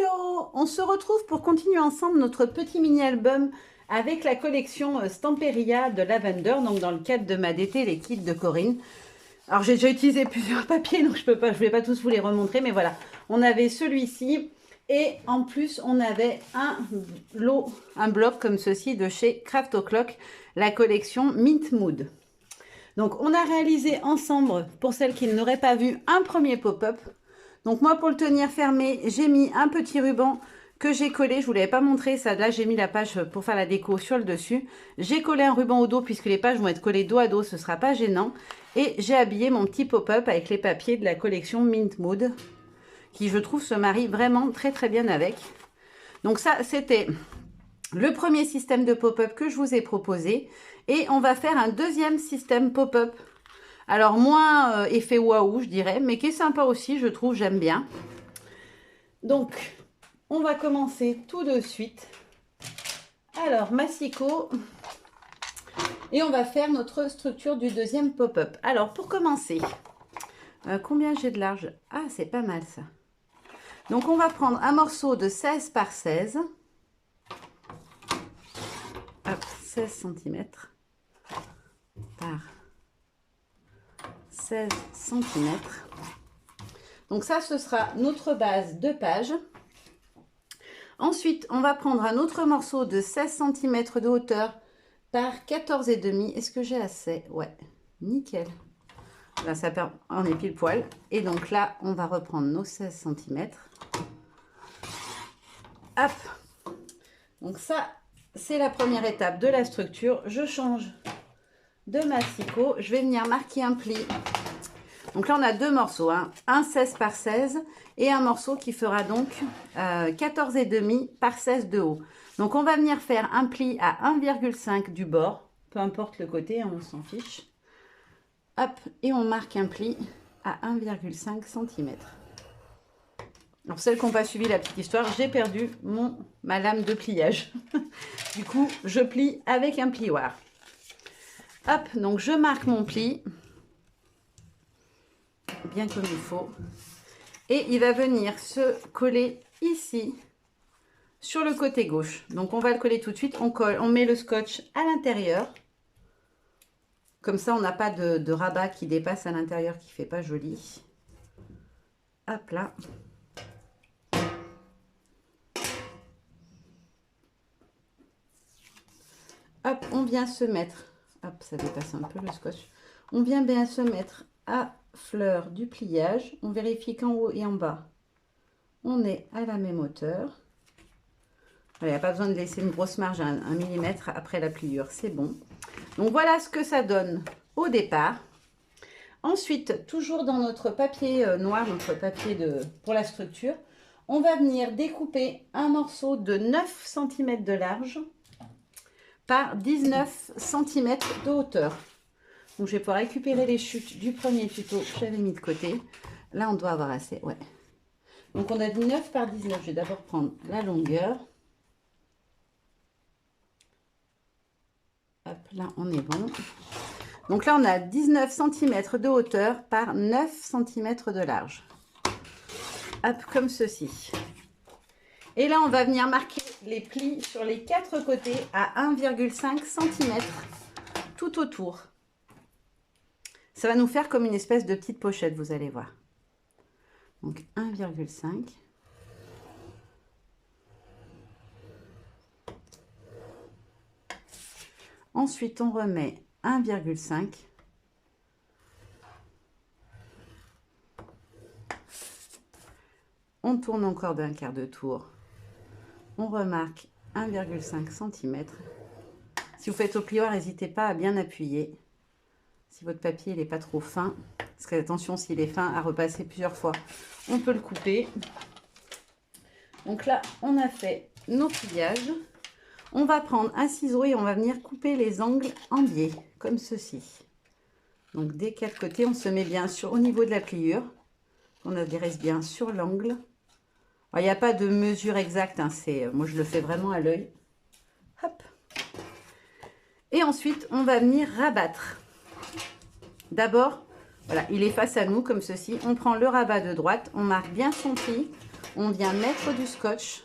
Hello! On se retrouve pour continuer ensemble notre petit mini-album avec la collection Stamperia de Lavender, donc dans le cadre de ma DT, les kits de Corinne. Alors j'ai déjà utilisé plusieurs papiers, donc je ne vais pas tous vous les remontrer, mais voilà. On avait celui-ci et en plus on avait un bloc comme ceci de chez Craft O'Clock, la collection Mint Mood. Donc on a réalisé ensemble, pour celles qui n'auraient pas vu, un premier pop-up. Donc moi, pour le tenir fermé, j'ai mis un petit ruban que j'ai collé. Je ne vous l'avais pas montré, ça. Là, j'ai mis la page pour faire la déco sur le dessus. J'ai collé un ruban au dos puisque les pages vont être collées dos à dos, ce ne sera pas gênant. Et j'ai habillé mon petit pop-up avec les papiers de la collection Mint Mood, qui, je trouve, se marie vraiment très très bien avec. Donc ça, c'était le premier système de pop-up que je vous ai proposé. Et on va faire un deuxième système pop-up. Alors, moins effet waouh, je dirais, mais qui est sympa aussi, je trouve, j'aime bien. Donc, on va commencer tout de suite. Alors, massicot. Et on va faire notre structure du deuxième pop-up. Alors, pour commencer, combien j'ai de large? Ah, c'est pas mal ça. Donc, on va prendre un morceau de 16 par 16. Hop, 16 cm par 16 cm. Donc ça, ce sera notre base de page. Ensuite, on va prendre un autre morceau de 16 cm de hauteur par 14,5. Est-ce que j'ai assez? Ouais, nickel. Là, ça perd, on est pile poil. Et donc là, on va reprendre nos 16 cm. Hop. Donc ça, c'est la première étape de la structure. Je change de massicot. Je vais venir marquer un pli. Donc là, on a deux morceaux, hein, un 16 par 16 et un morceau qui fera donc 14,5 par 16 de haut. Donc, on va venir faire un pli à 1,5 du bord, peu importe le côté, on s'en fiche. Hop, et on marque un pli à 1,5 cm. Alors, celles qui n'ont pas suivi la petite histoire, j'ai perdu ma lame de pliage. Du coup, je plie avec un plioir. Hop, donc je marque mon pli. Bien comme il faut, et il va venir se coller ici sur le côté gauche. Donc on va le coller tout de suite, on colle, on met le scotch à l'intérieur, comme ça on n'a pas de rabat qui dépasse à l'intérieur, qui fait pas joli. Hop là. Hop, on vient se mettre, hop, ça dépasse un peu le scotch, on vient bien se mettre à fleur du pliage. On vérifie qu'en haut et en bas on est à la même hauteur. Il n'y a pas besoin de laisser une grosse marge à 1 mm après la pliure, c'est bon. Donc voilà ce que ça donne au départ. Ensuite, toujours dans notre papier noir, notre papier pour la structure, on va venir découper un morceau de 9 cm de large par 19 cm de hauteur. Donc, je vais pouvoir récupérer les chutes du premier tuto que j'avais mis de côté. Là, on doit avoir assez, ouais. Donc, on a 9 par 19. Je vais d'abord prendre la longueur. Hop, là, on est bon. Donc là, on a 19 cm de hauteur par 9 cm de large. Hop, comme ceci. Et là, on va venir marquer les plis sur les 4 côtés à 1,5 cm tout autour. Ça va nous faire comme une espèce de petite pochette, vous allez voir. Donc 1,5. Ensuite, on remet 1,5. On tourne encore d'un quart de tour. On remarque 1,5 cm. Si vous faites au plioir, n'hésitez pas à bien appuyer. Si votre papier n'est pas trop fin, parce que attention, s'il est fin, à repasser plusieurs fois, on peut le couper. Donc là, on a fait nos pliages. On va prendre un ciseau et on va venir couper les angles en biais, comme ceci. Donc des 4 côtés, on se met bien au niveau de la pliure. On adresse bien sur l'angle. Il n'y a pas de mesure exacte, hein, moi je le fais vraiment à l'œil. Hop. Et ensuite, on va venir rabattre. D'abord, voilà, il est face à nous comme ceci. On prend le rabat de droite, on marque bien son pli. on vient mettre du scotch.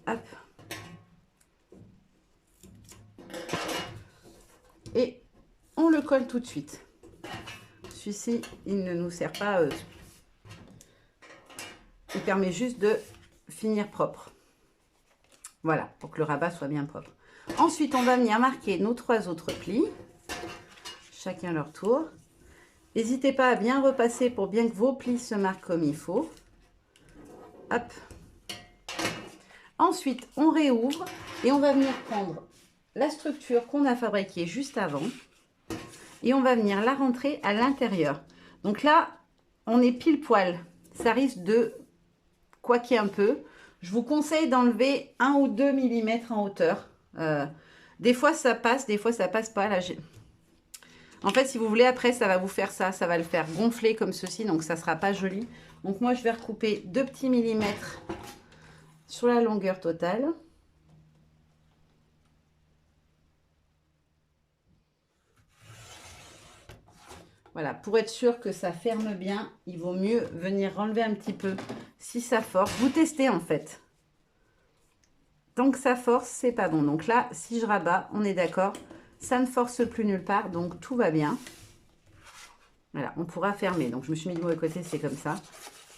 Hop. Et on le colle tout de suite. Celui-ci, il ne nous sert pas. Il permet juste de finir propre. Voilà, pour que le rabat soit bien propre. Ensuite, on va venir marquer nos 3 autres plis. Chacun leur tour. N'hésitez pas à bien repasser pour bien que vos plis se marquent comme il faut. Hop. Ensuite, on réouvre et on va venir prendre la structure qu'on a fabriquée juste avant. Et on va venir la rentrer à l'intérieur. Donc là, on est pile poil. Ça risque de coaquer un peu. Je vous conseille d'enlever 1 ou 2 mm en hauteur. Des fois, ça passe, des fois, ça passe pas. Là, en fait, si vous voulez, après, ça va vous faire ça. Ça va le faire gonfler comme ceci, donc ça ne sera pas joli. Donc moi, je vais recouper 2 petits millimètres sur la longueur totale. Voilà, pour être sûr que ça ferme bien, il vaut mieux venir enlever un petit peu si ça force. Vous testez en fait. Tant que ça force, c'est pas bon. Donc là, si je rabats, on est d'accord, ça ne force plus nulle part, donc tout va bien. Voilà, on pourra fermer. Donc je me suis mis du mauvais côté, c'est comme ça.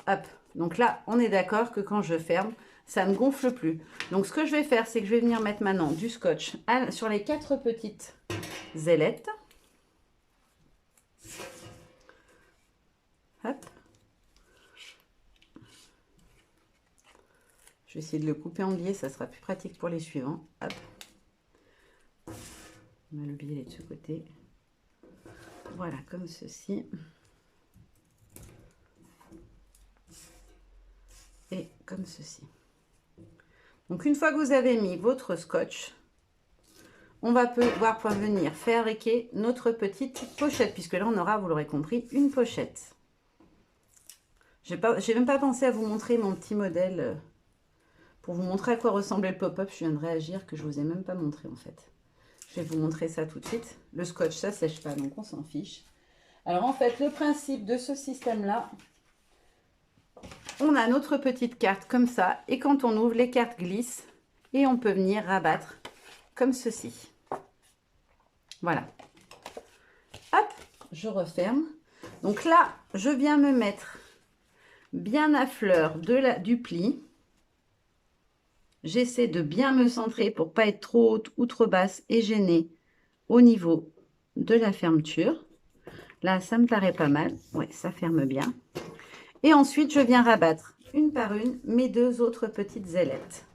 Hop, donc là, on est d'accord que quand je ferme, ça ne gonfle plus. Donc ce que je vais faire, c'est que je vais venir mettre maintenant du scotch sur les 4 petites ailettes. Hop. Je vais essayer de le couper en biais, ça sera plus pratique pour les suivants. Hop. On met le biais de ce côté. Voilà, comme ceci. Et comme ceci. Donc une fois que vous avez mis votre scotch, on va pouvoir venir fabriquer notre petite pochette, puisque là on aura, vous l'aurez compris, une pochette. J'ai même pas pensé à vous montrer mon petit modèle pour vous montrer à quoi ressemblait le pop-up. Je viens de réagir que je vous ai même pas montré en fait. Je vais vous montrer ça tout de suite. Le scotch, ça sèche pas, donc on s'en fiche. Alors en fait, le principe de ce système-là, on a notre petite carte comme ça, et quand on ouvre, les cartes glissent et on peut venir rabattre comme ceci. Voilà. Hop, je referme. Donc là, je viens me mettre bien à fleur du pli. J'essaie de bien me centrer pour pas être trop haute ou trop basse et gêner au niveau de la fermeture. Là, ça me paraît pas mal. Ouais, ça ferme bien. Et ensuite, je viens rabattre une par une mes 2 autres petites ailettes.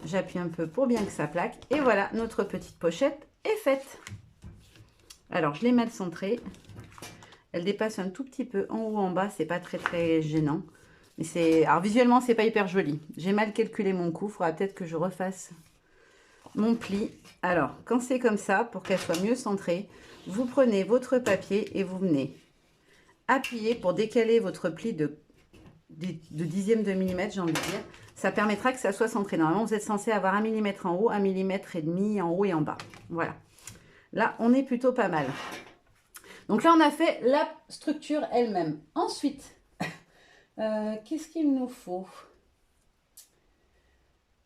J'appuie un peu pour bien que ça plaque. Et voilà, notre petite pochette est faite. Alors, je l'ai mal centrée. Elle dépasse un tout petit peu en haut ou en bas. C'est pas très gênant. Mais alors, visuellement, c'est pas hyper joli. J'ai mal calculé mon coup. Il faudra peut-être que je refasse mon pli. Alors, quand c'est comme ça, pour qu'elle soit mieux centrée, vous prenez votre papier et vous venez appuyer pour décaler votre pli de dixième de millimètre, j'ai envie de dire. Ça permettra que ça soit centré. Normalement, vous êtes censé avoir 1 mm en haut, 1,5 mm en haut et en bas. Voilà. Là, on est plutôt pas mal. Donc là, on a fait la structure elle-même. Ensuite, qu'est-ce qu'il nous faut?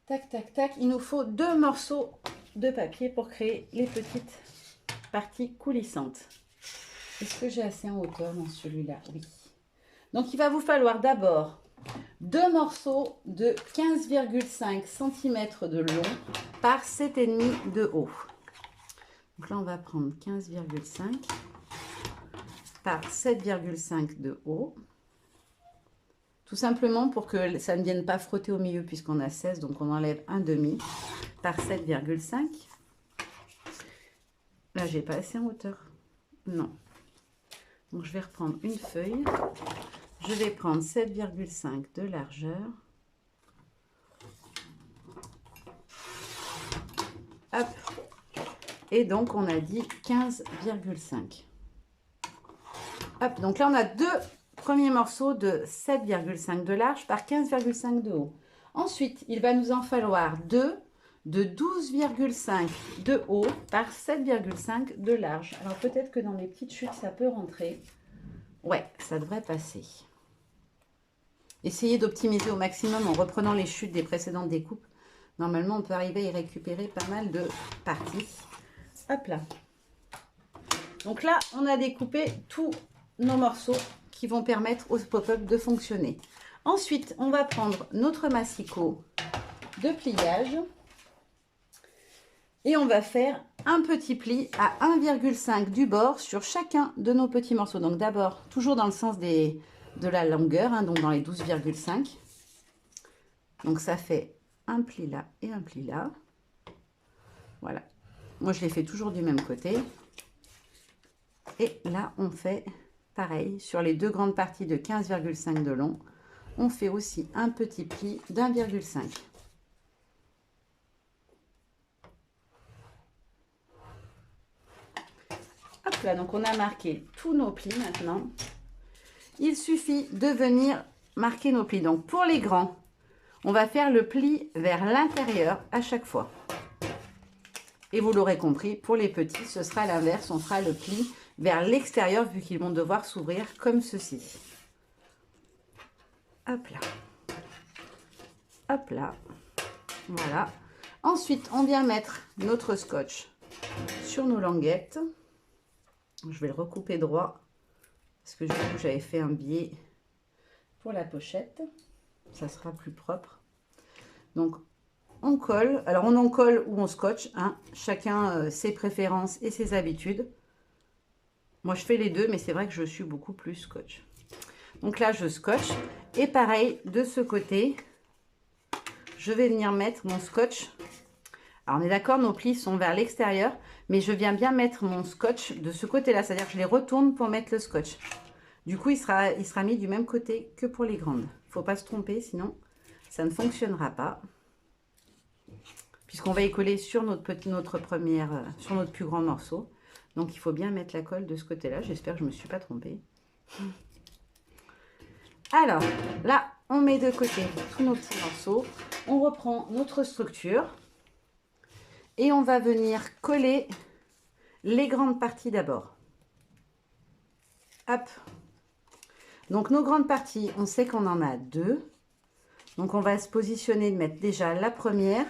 Tac, tac, tac. Il nous faut 2 morceaux de papier pour créer les petites parties coulissantes. Est-ce que j'ai assez en hauteur dans celui-là? Oui. Donc, il va vous falloir d'abord 2 morceaux de 15,5 cm de long par 7,5 de haut. Donc là, on va prendre 15,5 par 7,5 de haut. Tout simplement pour que ça ne vienne pas frotter au milieu puisqu'on a 16, donc on enlève un demi par 7,5. Là, j'ai pas assez en hauteur. Non. Donc, je vais reprendre une feuille. Je vais prendre 7,5 de largeur. Hop. Et donc, on a dit 15,5. Hop. Donc là, on a 2 premiers morceaux de 7,5 de large par 15,5 de haut. Ensuite, il va nous en falloir 2 de 12,5 de haut par 7,5 de large. Alors, peut-être que dans les petites chutes, ça peut rentrer. Ouais, ça devrait passer. Essayez d'optimiser au maximum en reprenant les chutes des précédentes découpes. Normalement, on peut arriver à y récupérer pas mal de parties. Hop là. Donc là, on a découpé tous nos morceaux qui vont permettre au pop-up de fonctionner. Ensuite, on va prendre notre massicot de pliage et on va faire un petit pli à 1,5 du bord sur chacun de nos petits morceaux. Donc d'abord, toujours dans le sens de la longueur, hein, donc dans les 12,5. Donc ça fait un pli là et un pli là. Voilà. Moi, je les fais toujours du même côté. Et là, on fait pareil sur les deux grandes parties de 15,5 de long. On fait aussi un petit pli d'1,5. Hop là, donc on a marqué tous nos plis maintenant. Il suffit de venir marquer nos plis. Donc pour les grands, on va faire le pli vers l'intérieur à chaque fois. Et vous l'aurez compris, pour les petits, ce sera l'inverse. On fera le pli vers l'extérieur vu qu'ils vont devoir s'ouvrir comme ceci. Hop là. Hop là. Voilà. Ensuite, on vient mettre notre scotch sur nos languettes. Je vais le recouper droit parce que j'avais fait un biais pour la pochette. Ça sera plus propre. Donc, on colle. Alors, on en colle ou on scotche. Hein. Chacun ses préférences et ses habitudes. Moi, je fais les deux, mais c'est vrai que je suis beaucoup plus scotch. Donc là, je scotche. Et pareil, de ce côté, je vais venir mettre mon scotch. Alors, on est d'accord, nos plis sont vers l'extérieur, mais je viens bien mettre mon scotch de ce côté-là. C'est-à-dire que je les retourne pour mettre le scotch. Du coup, il sera mis du même côté que pour les grandes. Il ne faut pas se tromper, sinon ça ne fonctionnera pas. Puisqu'on va y coller sur sur notre plus grand morceau. Donc, il faut bien mettre la colle de ce côté-là. J'espère que je ne me suis pas trompée. Alors, là, on met de côté tous nos petits morceaux. On reprend notre structure. Et on va venir coller les grandes parties d'abord. Hop. Donc, nos grandes parties, on sait qu'on en a deux. Donc, on va se positionner de mettre déjà la première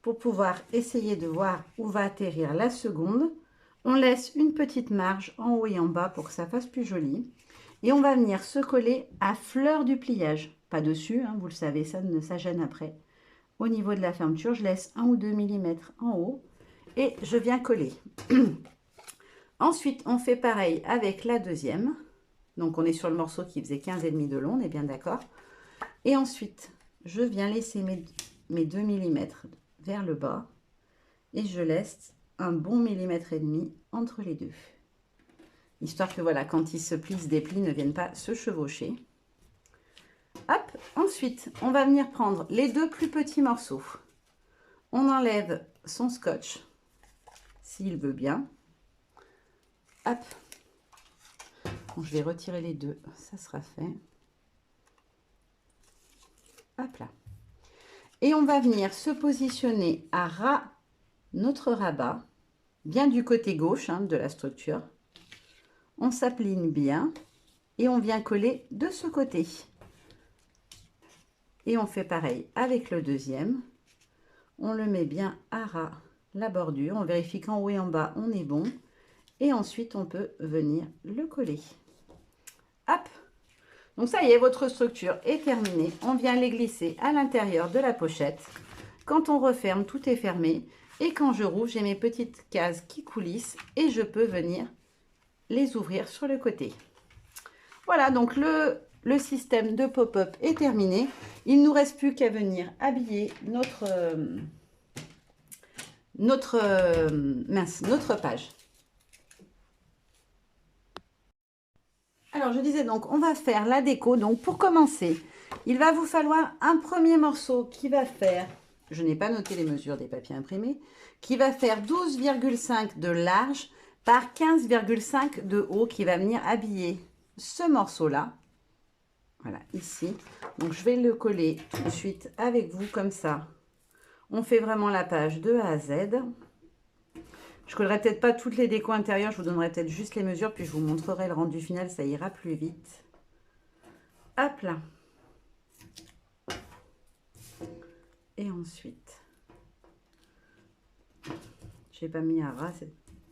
pour pouvoir essayer de voir où va atterrir la seconde. On laisse une petite marge en haut et en bas pour que ça fasse plus joli. Et on va venir se coller à fleur du pliage. Pas dessus, hein, vous le savez, ça gêne après. Au niveau de la fermeture, je laisse 1 ou 2 mm en haut et je viens coller. Ensuite, on fait pareil avec la deuxième. Donc, on est sur le morceau qui faisait 15,5 de long, on est bien d'accord. Et ensuite, je viens laisser mes 2 mm vers le bas et je laisse un bon millimètre et demi entre les deux. Histoire que voilà, quand ils se plient, ce dépli ne viennent pas se chevaucher. Hop, ensuite, on va venir prendre les deux plus petits morceaux. On enlève son scotch, s'il veut bien. Hop. Bon, je vais retirer les deux, ça sera fait. Hop là. Et on va venir se positionner à ras notre rabat, bien du côté gauche hein, de la structure. On s'applique bien et on vient coller de ce côté. Et on fait pareil avec le deuxième. On le met bien à ras la bordure. On vérifie qu'en haut et en bas, on est bon. Et ensuite, on peut venir le coller. Hop! Donc ça y est, votre structure est terminée. On vient les glisser à l'intérieur de la pochette. Quand on referme, tout est fermé. Et quand je rouvre, j'ai mes petites cases qui coulissent et je peux venir les ouvrir sur le côté. Voilà, donc le système de pop-up est terminé. Il ne nous reste plus qu'à venir habiller notre page. Alors, je disais donc, on va faire la déco. Donc, pour commencer, il va vous falloir un premier morceau qui va faire, je n'ai pas noté les mesures des papiers imprimés, qui va faire 12,5 de large par 15,5 de haut, qui va venir habiller ce morceau-là. Voilà, ici. Donc, je vais le coller tout de suite avec vous, comme ça. On fait vraiment la page de A à Z. Je ne collerai peut-être pas toutes les décos intérieures, je vous donnerai peut-être juste les mesures, puis je vous montrerai le rendu final, ça ira plus vite. Hop là. Et ensuite, j'ai pas mis à ras,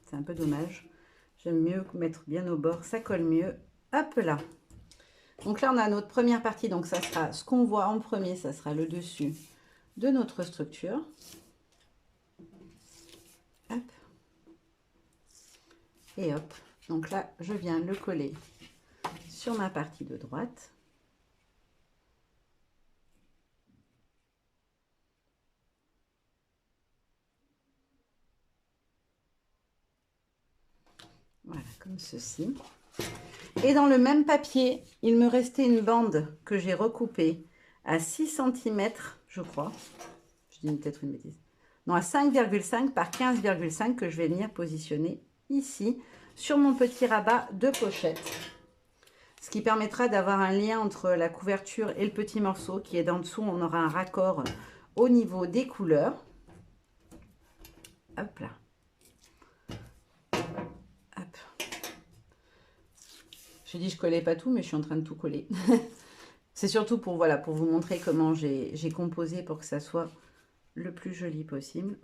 c'est un peu dommage. J'aime mieux mettre bien au bord, ça colle mieux. Hop là. Donc là, on a notre première partie. Donc ça sera ce qu'on voit en premier, ça sera le dessus de notre structure. Hop. Et hop. Donc là, je viens le coller sur ma partie de droite. Voilà, comme ceci. Et dans le même papier, il me restait une bande que j'ai recoupée à 6 cm, je crois. Je dis peut-être une bêtise. Non, à 5,5 par 15,5 que je vais venir positionner ici sur mon petit rabat de pochette. Ce qui permettra d'avoir un lien entre la couverture et le petit morceau qui est d'en dessous. On aura un raccord au niveau des couleurs. Hop là. Hop. J'ai dit je collais pas tout, mais je suis en train de tout coller. C'est surtout pour, voilà, pour vous montrer comment j'ai composé pour que ça soit le plus joli possible.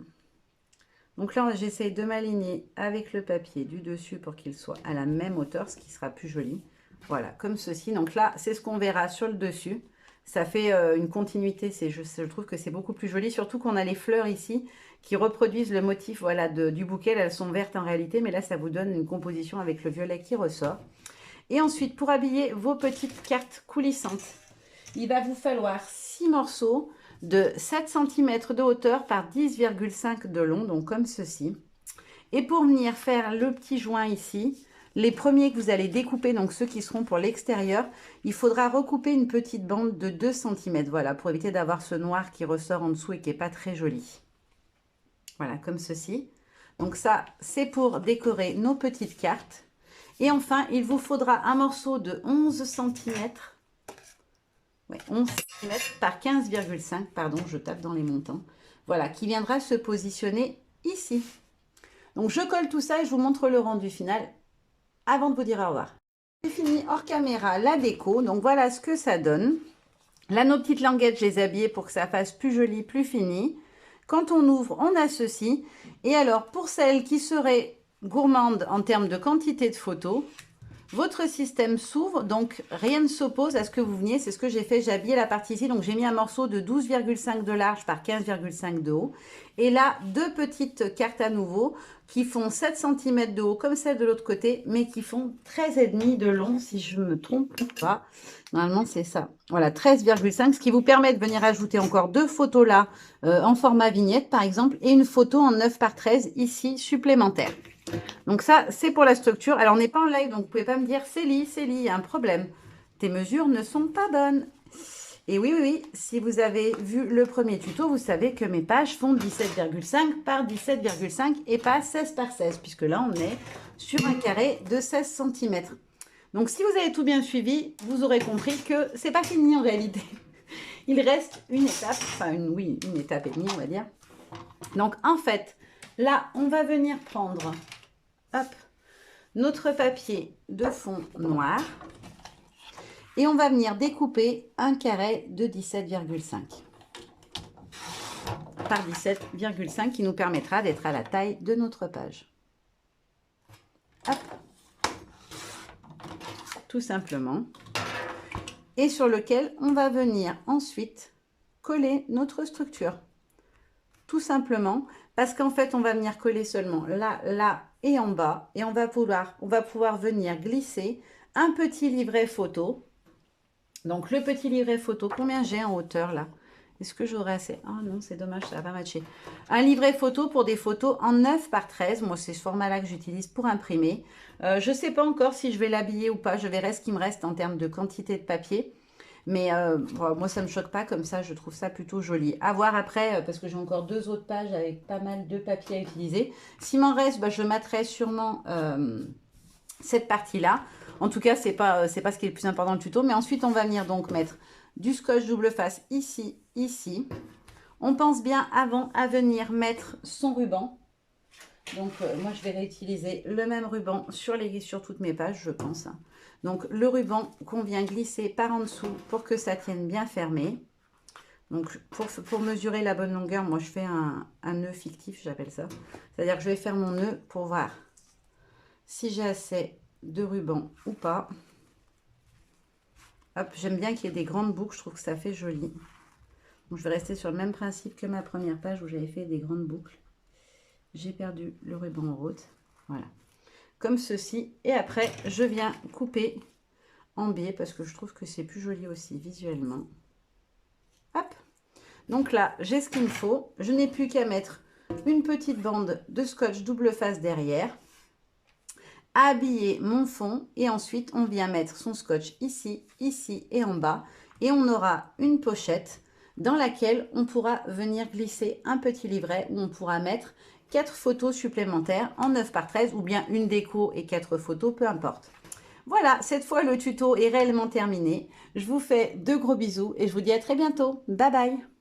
Donc là, j'essaie de m'aligner avec le papier du dessus pour qu'il soit à la même hauteur, ce qui sera plus joli. Voilà, comme ceci. Donc là, c'est ce qu'on verra sur le dessus. Ça fait une continuité. Je trouve que c'est beaucoup plus joli, surtout qu'on a les fleurs ici qui reproduisent le motif voilà, du bouquet. Là, elles sont vertes en réalité, mais là, ça vous donne une composition avec le violet qui ressort. Et ensuite, pour habiller vos petites cartes coulissantes, il va vous falloir 6 morceaux de 7 cm de hauteur par 10,5 de long, donc comme ceci. Et pour venir faire le petit joint ici, les premiers que vous allez découper, donc ceux qui seront pour l'extérieur, il faudra recouper une petite bande de 2 cm, voilà, pour éviter d'avoir ce noir qui ressort en dessous et qui n'est pas très joli. Voilà, comme ceci. Donc ça, c'est pour décorer nos petites cartes. Et enfin, il vous faudra un morceau de 11 cm. Ouais, 11 cm par 15,5, pardon, je tape dans les montants. Voilà, qui viendra se positionner ici. Donc, je colle tout ça et je vous montre le rendu final avant de vous dire au revoir. J'ai fini hors caméra la déco. Donc, voilà ce que ça donne. Là, nos petites languettes, je les ai habillées pour que ça fasse plus joli, plus fini. Quand on ouvre, on a ceci. Et alors, pour celles qui seraient gourmandes en termes de quantité de photos, votre système s'ouvre, donc rien ne s'oppose à ce que vous veniez. C'est ce que j'ai fait. J'ai habillé la partie ici. Donc, j'ai mis un morceau de 12,5 de large par 15,5 de haut. Et là, deux petites cartes à nouveau qui font 7 cm de haut comme celle de l'autre côté, mais qui font 13,5 de long, si je ne me trompe pas. Normalement, c'est ça. Voilà, 13,5, ce qui vous permet de venir ajouter encore deux photos là, en format vignette, par exemple, et une photo en 9 par 13 ici, supplémentaire. Donc ça, c'est pour la structure. Alors, on n'est pas en live, donc vous ne pouvez pas me dire, Célie, il y a un problème. Tes mesures ne sont pas bonnes. Et oui, oui, oui, si vous avez vu le premier tuto, vous savez que mes pages font 17,5 par 17,5 et pas 16 par 16, puisque là, on est sur un carré de 16 cm. Donc, si vous avez tout bien suivi, vous aurez compris que c'est pas fini en réalité. Il reste une étape, enfin, une étape et demie, on va dire. Donc, en fait, là, on va venir prendre, hop, notre papier de fond noir. Et on va venir découper un carré de 17,5 par 17,5 qui nous permettra d'être à la taille de notre page. Hop. Tout simplement. Et sur lequel on va venir ensuite coller notre structure. Tout simplement parce qu'en fait, on va venir coller seulement là, là et en bas. Et on va pouvoir venir glisser un petit livret photo. Donc, le petit livret photo, combien j'ai en hauteur là? Est-ce que j'aurai assez? Ah non, c'est dommage, ça va pas matcher. Un livret photo pour des photos en 9 par 13. Moi, c'est ce format-là que j'utilise pour imprimer. Je ne sais pas encore si je vais l'habiller ou pas. Je verrai ce qui me reste en termes de quantité de papier. Mais moi, ça ne me choque pas comme ça. Je trouve ça plutôt joli. À voir après, parce que j'ai encore deux autres pages avec pas mal de papier à utiliser. S'il m'en reste, je mettrai sûrement cette partie-là. En tout cas, c'est pas ce qui est le plus important dans le tuto. Mais ensuite, on va venir donc mettre du scotch double face ici, ici. On pense bien avant à venir mettre son ruban. Donc, moi, je vais réutiliser le même ruban sur toutes mes pages, je pense. Donc, le ruban qu'on vient glisser par en dessous pour que ça tienne bien fermé. Donc, pour mesurer la bonne longueur, moi, je fais un nœud fictif, j'appelle ça. C'est-à-dire que je vais faire mon nœud pour voir si j'ai assez de ruban ou pas. Hop, j'aime bien qu'il y ait des grandes boucles, je trouve que ça fait joli. Donc, je vais rester sur le même principe que ma première page où j'avais fait des grandes boucles. J'ai perdu le ruban en route. Voilà. Comme ceci. Et après, je viens couper en biais parce que je trouve que c'est plus joli aussi visuellement. Hop. Donc là, j'ai ce qu'il me faut. Je n'ai plus qu'à mettre une petite bande de scotch double face derrière. Habiller mon fond. Et ensuite, on vient mettre son scotch ici, ici et en bas. Et on aura une pochette dans laquelle on pourra venir glisser un petit livret où on pourra mettre 4 photos supplémentaires en 9 par 13 ou bien une déco et 4 photos, peu importe. Voilà, cette fois le tuto est réellement terminé. Je vous fais de gros bisous et je vous dis à très bientôt. Bye bye!